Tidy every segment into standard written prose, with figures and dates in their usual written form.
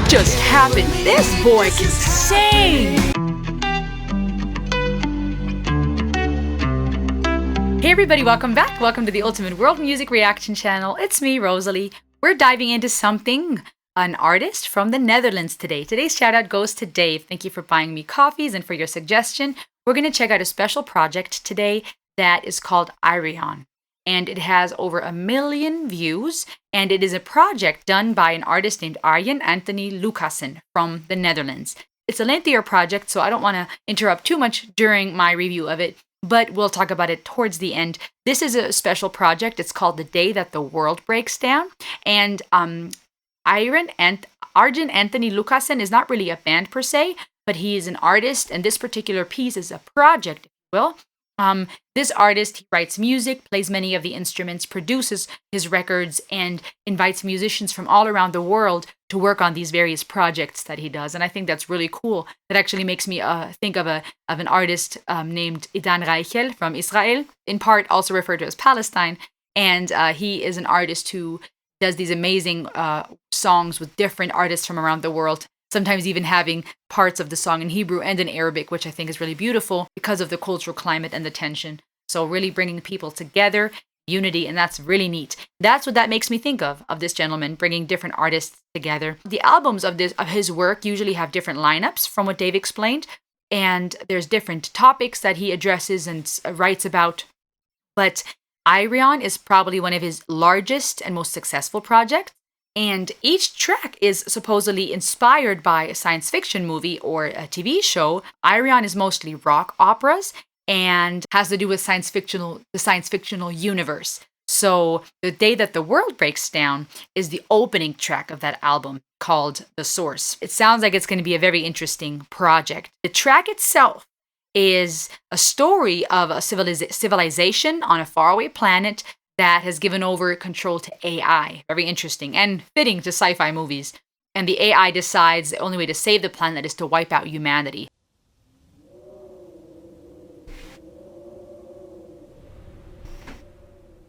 just happened? This boy can sing! Hey everybody, welcome back. Welcome to the Ultimate World Music Reaction channel. It's me, Rosalie. We're diving into an artist from the Netherlands today. Today's shout out goes to Dave. Thank you for buying me coffees and for your suggestion. We're going to check out a special project today that is called Ayreon. And it has over 1 million views. And it is a project done by an artist named Arjen Anthony Lucassen from the Netherlands. It's a lengthier project, so I don't want to interrupt too much during my review of it, but we'll talk about it towards the end. This is a special project. It's called The Day That the World Breaks Down. And Arjen Anthony Lucassen is not really a band per se, but he is an artist, and this particular piece is a project, if you will. This artist, he writes music, plays many of the instruments, produces his records, and invites musicians from all around the world to work on these various projects that he does. And I think that's really cool. That actually makes me think of an artist named Idan Reichel from Israel, in part also referred to as Palestine. And he is an artist who does these amazing songs with different artists from around the world, sometimes even having parts of the song in Hebrew and in Arabic, which I think is really beautiful because of the cultural climate and the tension. So really bringing people together, unity, and that's really neat. That's what that makes me think of this gentleman, bringing different artists together. The albums of his work usually have different lineups, from what Dave explained, and there's different topics that he addresses and writes about. But Ayreon is probably one of his largest and most successful projects. And each track is supposedly inspired by a science fiction movie or a TV show. Ayreon is mostly rock operas and has to do with the science fictional universe. So The Day That the World Breaks Down is the opening track of that album called The Source. It sounds like it's going to be a very interesting project. The track itself is a story of a civilization on a faraway planet that has given over control to AI. Very interesting and fitting to sci-fi movies. And the AI decides the only way to save the planet is to wipe out humanity.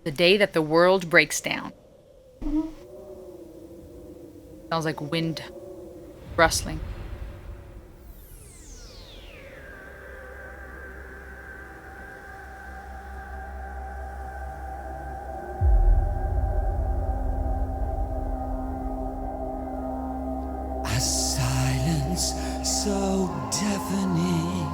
The Day That the World Breaks Down. Sounds like wind rustling. A silence so deafening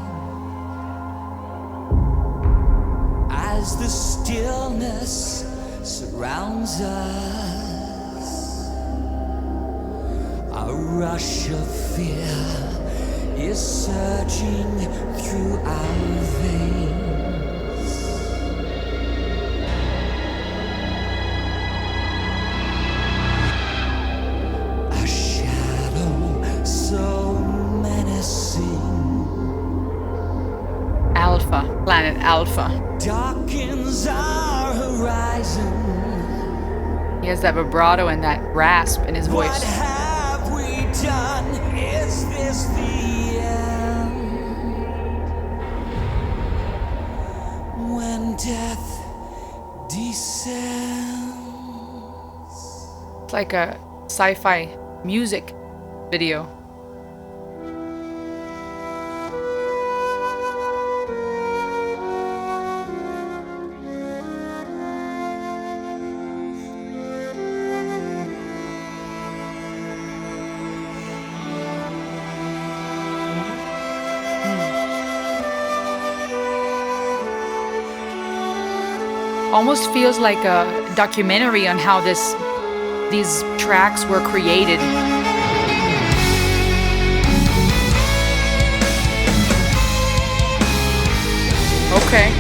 as the stillness surrounds us. A rush of fear is surging through our veins. Planet Alpha. Darkens our horizon. He has that vibrato and that rasp in his voice. What have we done? Is this the end? When death descends. It's like a sci-fi music video. Almost feels like a documentary on how these tracks were created. Okay.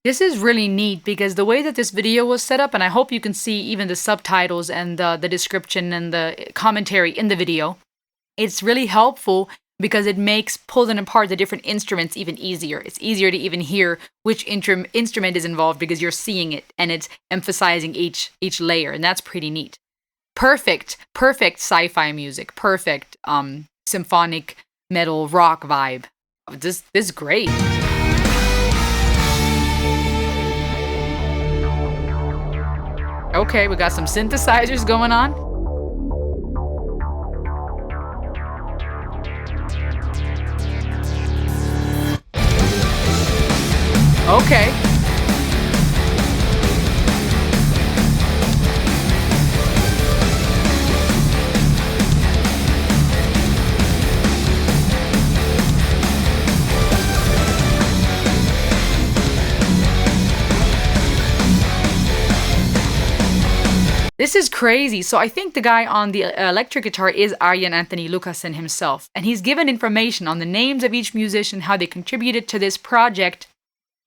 This is really neat because the way that this video was set up, and I hope you can see even the subtitles and the description and the commentary in the video, it's really helpful because it makes pulling apart the different instruments even easier. It's easier to even hear which instrument is involved because you're seeing it and it's emphasizing each layer, and that's pretty neat. Perfect sci-fi music, perfect symphonic metal rock vibe. This is great. Okay, we got some synthesizers going on. Okay. This is crazy. So I think the guy on the electric guitar is Arjen Anthony Lucassen himself. And he's given information on the names of each musician, how they contributed to this project,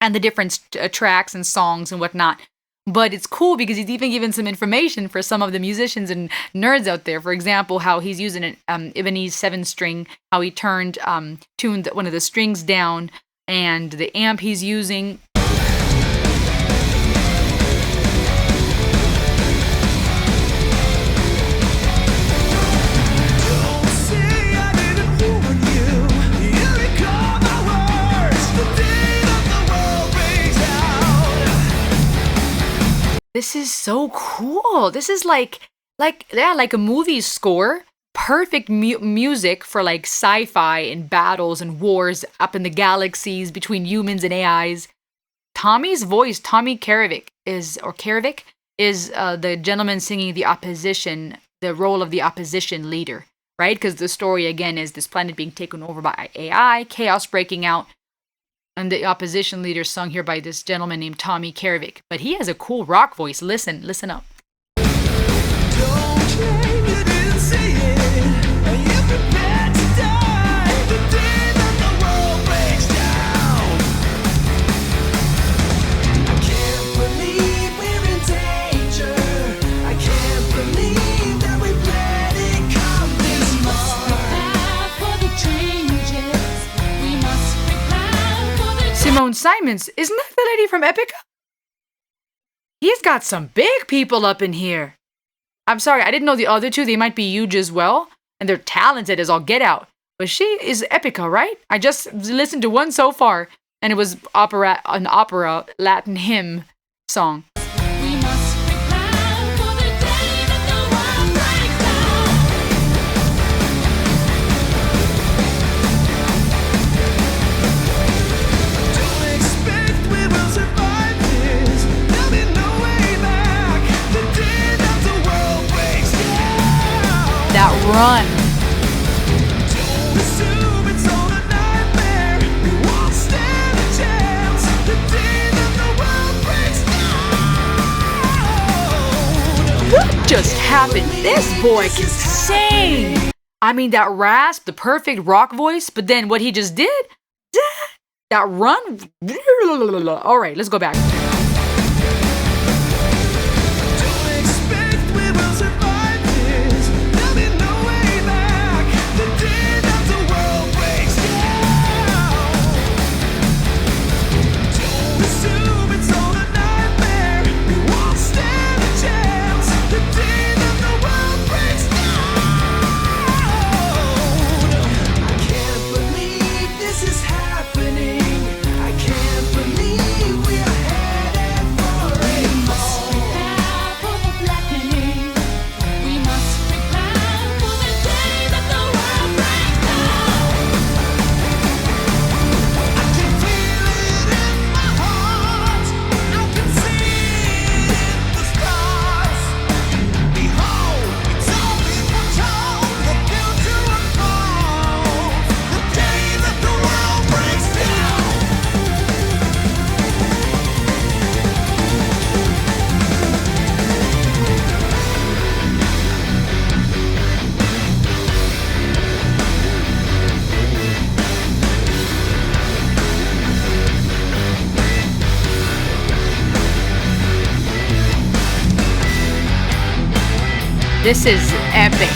and the different tracks and songs and whatnot. But it's cool because he's even given some information for some of the musicians and nerds out there. For example, how he's using an Ibanez 7-string, how he tuned one of the strings down, and the amp he's using. This is so cool. This is like a movie score. Perfect music for like sci-fi and battles and wars up in the galaxies between humans and AIs. Tommy's voice, Tommy Karevic is the gentleman singing the role of the opposition leader, right? Because the story again is this planet being taken over by AI, chaos breaking out. And the opposition leader sung here by this gentleman named Tommy Karevic. But he has a cool rock voice. Listen up. Don't claim you didn't see it, and you're prepared to die the day that the world breaks down. I can't believe we're in danger. I can't believe that we let it come this far. Prepare for the changes. We must prepare for the Simone Simons, isn't that the lady from Epica? He's got some big people up in here. I'm sorry, I didn't know the other two. They might be huge as well, and they're talented as all get out. But she is Epica, right? I just listened to one so far, and it was an opera Latin hymn song. We must prepare for the day that the world breaks down. Don't expect we will survive this. There'll be no way back the day that the world breaks down. That run. Don't assume it's all a nightmare. We won't stand a chance the day that the world breaks down. What just happened? This boy can sing. I mean, that rasp, the perfect rock voice, but then what he just did, that run. All right, let's go back. Don't expect we will survive this. There'll be no way back the day that the world breaks down. Don't assume it's all a nightmare. We won't stand a chance the day that the world breaks down. I can't believe this is happening. I can't believe we are headed for a fall. Prepare for the blackening. We must prepare for the day that the world breaks down. I can feel it in my heart. I can see it in the stars. Behold, it's all been foretold. The future unfolds. The day that the world breaks down. This is epic.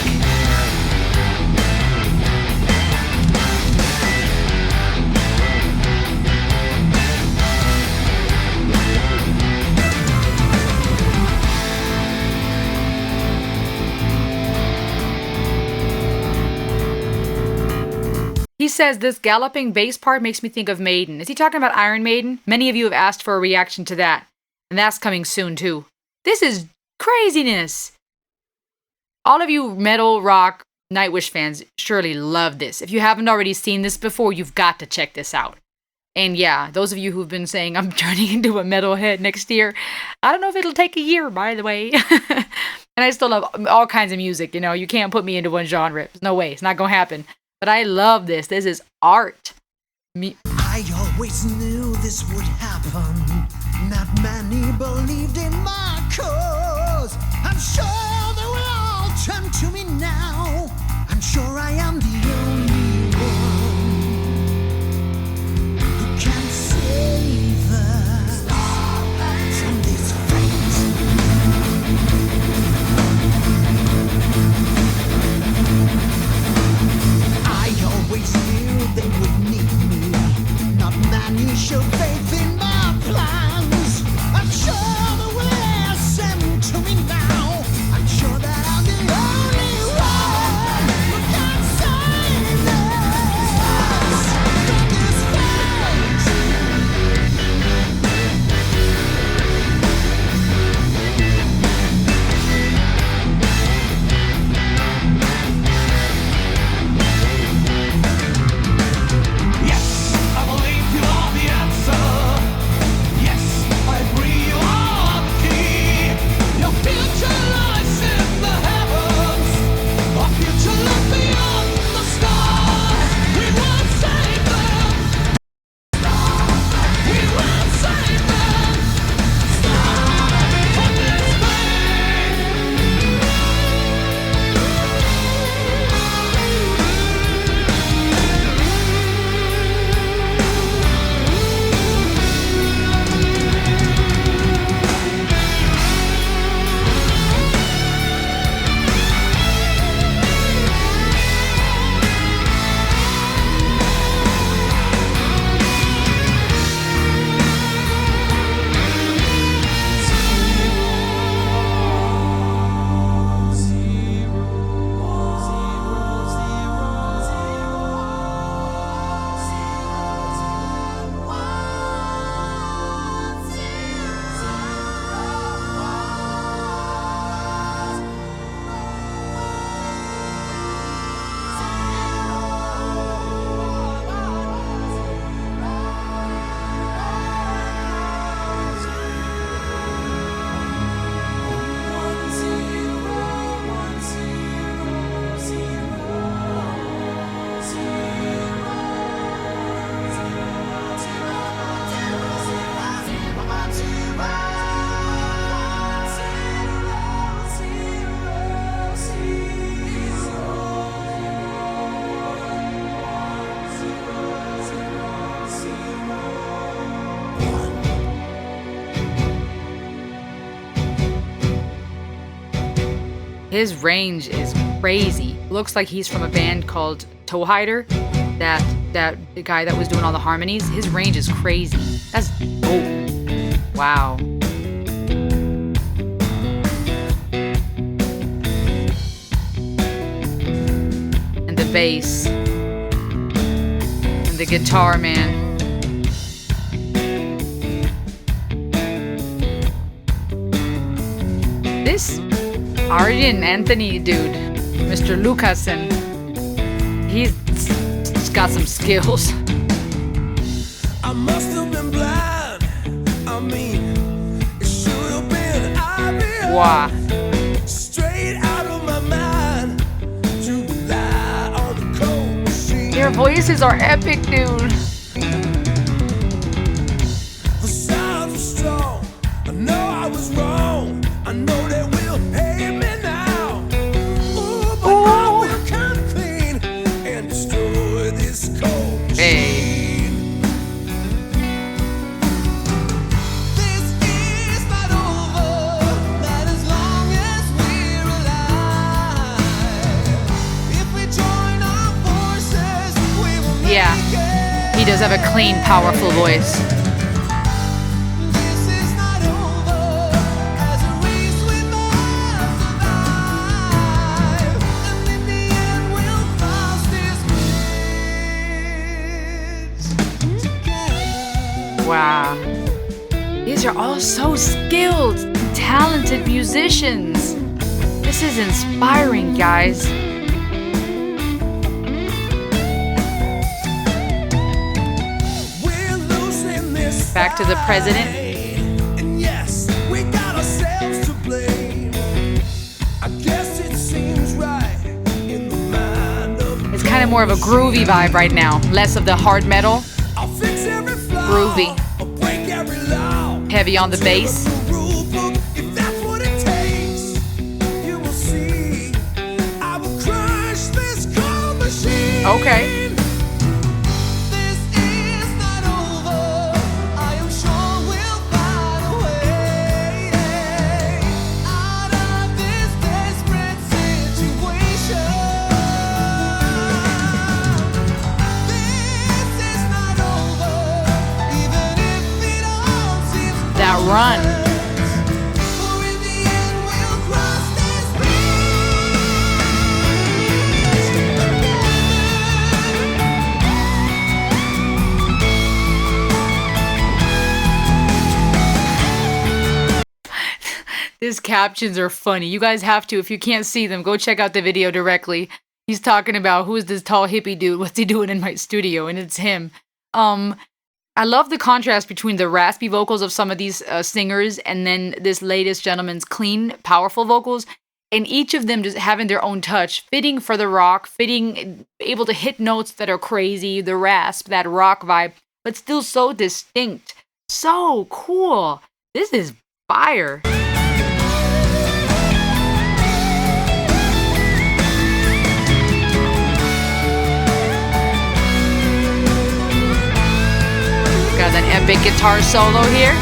says this galloping bass part makes me think of Maiden. Is he talking about Iron Maiden? Many of you have asked for a reaction to that, and that's coming soon too. This is craziness. All of you metal, rock, Nightwish fans surely love this. If you haven't already seen this before, you've got to check this out. And yeah, those of you who've been saying I'm turning into a metalhead next year, I don't know if it'll take a year, by the way. And I still love all kinds of music, you know. You can't put me into one genre. There's no way. It's not going to happen. But I love this. This is art. I always knew this would happen. Not many believed in my cause. I'm sure they will all turn to me now. I'm sure I am the only one who can save us from this fate. I always knew they would need me. Not many show faith in my plans. I'm sure they will listen to me now. I'm sure that I'm the only one who can save us from this fate. Yes, I believe you are the answer. Yes, I agree you are the key. Your future lies in the heavens. Our future lies beyond the stars. We will save them. We will save them. From this His range is crazy. Looks like he's from a band called Toe Hider. That the guy that was doing all the harmonies. His range is crazy. That's dope. Wow. And the bass. And the guitar, man. This Ayreon Anthony dude, Mr. Lucasen, he's got some skills. I must have been blind. I mean, it should have been obvious. Wow. Straight out of my mind to rely on the cold machine. Their voices are epic, dude. The sounds are strong. I know I was wrong. I know they will hate me now. Ooh, but I will come clean and destroy this cold machine. Hey. This is not over, not as long as we're alive. If we join our forces, we will make Yeah. it. He does have a clean, powerful voice. This is not over, as a race we must survive. And in the end we'll cross this bridge. Yeah. These are all so skilled, talented musicians. This is inspiring, guys. We're losing this Back to the president. fight. And yes, we got ourselves to blame. I guess it seems right in the mind of It's kind of more of a groovy vibe right now. Less of the hard metal. I'll fix every flaw. Groovy. I'll break every law. Heavy on the bass. The rule book, if that's what it takes, you will see. I will crush this cold machine. Okay. This is not over. I am sure we'll find a way out of this desperate situation. This is not over, even if it all seems That run. for in the end we'll cross this These captions are funny. You guys have to, if you can't see them, go check out the video directly. He's talking about who is this tall hippie dude? What's he doing in my studio? And it's him. I love the contrast between the raspy vocals of some of these singers and then this latest gentleman's clean, powerful vocals. And each of them just having their own touch, fitting for the rock, fitting, able to hit notes that are crazy, the rasp, that rock vibe, but still so distinct. So cool. This is fire. Got that epic guitar solo here.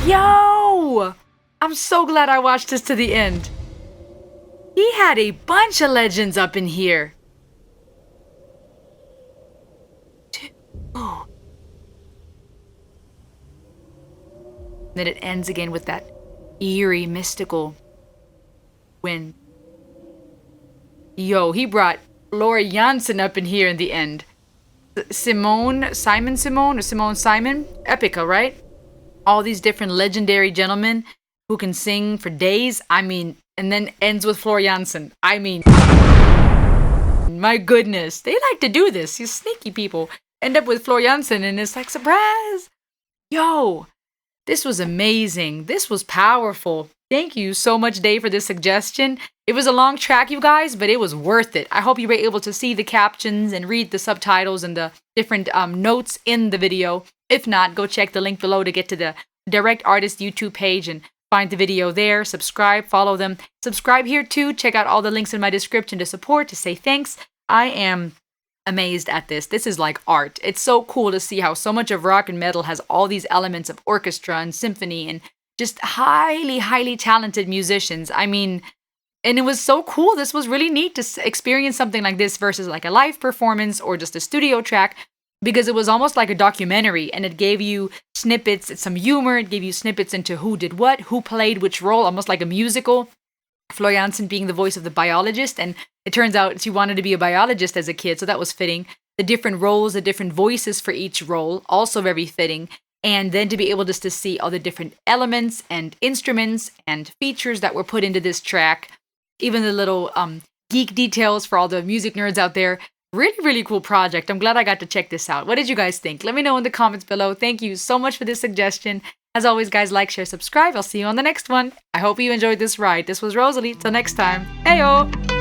Yo! I'm so glad I watched this to the end. He had a bunch of legends up in here. Oh. Then it ends again with that eerie, mystical wind. Yo, he brought Laura Janssen up in here in the end. Simone Simon, Epica, right? All these different legendary gentlemen who can sing for days. I mean, and then ends with Flor Jansen. I mean, my goodness, they like to do this. These sneaky people end up with Flor Jansen, and it's like, surprise! Yo, this was amazing. This was powerful. Thank you so much, Dave, for this suggestion. It was a long track, you guys, but it was worth it. I hope you were able to see the captions and read the subtitles and the different notes in the video. If not, go check the link below to get to the Direct Artist YouTube page and find the video there. Subscribe, follow them. Subscribe here too. Check out all the links in my description to support, to say thanks. I am amazed at this. This is like art. It's so cool to see how so much of rock and metal has all these elements of orchestra and symphony and just highly, highly talented musicians. I mean, and it was so cool. This was really neat to experience something like this versus like a live performance or just a studio track, because it was almost like a documentary and it gave you snippets, some humor, it gave you snippets into who did what, who played which role, almost like a musical. Flor Jansen being the voice of the biologist, and it turns out she wanted to be a biologist as a kid, so that was fitting. The different roles, the different voices for each role, also very fitting. And then to be able just to see all the different elements and instruments and features that were put into this track. even the little geek details for all the music nerds out there. Really, really cool project. I'm glad I got to check this out. What did you guys think? Let me know in the comments below. Thank you so much for this suggestion. As always, guys, like, share, subscribe. I'll see you on the next one. I hope you enjoyed this ride. This was Rosalie. Till next time. Heyo!